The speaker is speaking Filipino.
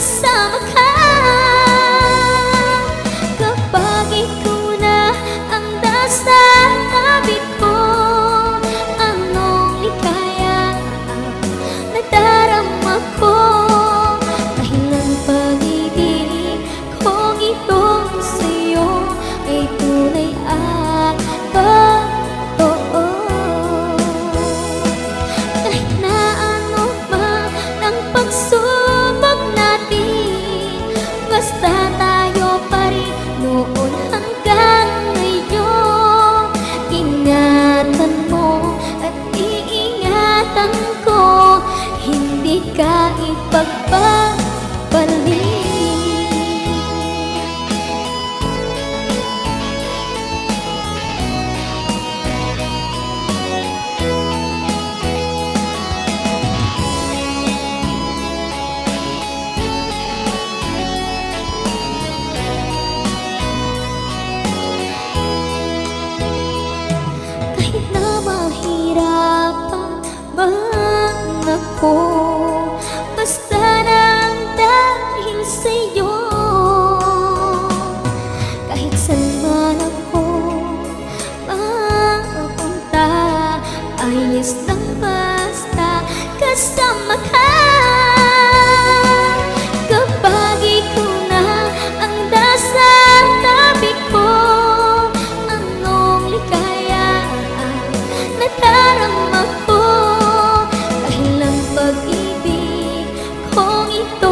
kasama ka. Kapag ikaw na ang nasa tabi ko, anong likaya ang nadarama ko. Dahilan pag-ibig kong itong sa'yo ay tunay at totoo. Kahit na ano man ang pagsubok natin, basta tayo pa rin noon hanggang ngayon. Ingatan mo at iingatan ko, hindi ka ipagpapalik. Kahit na mahirapan man ako,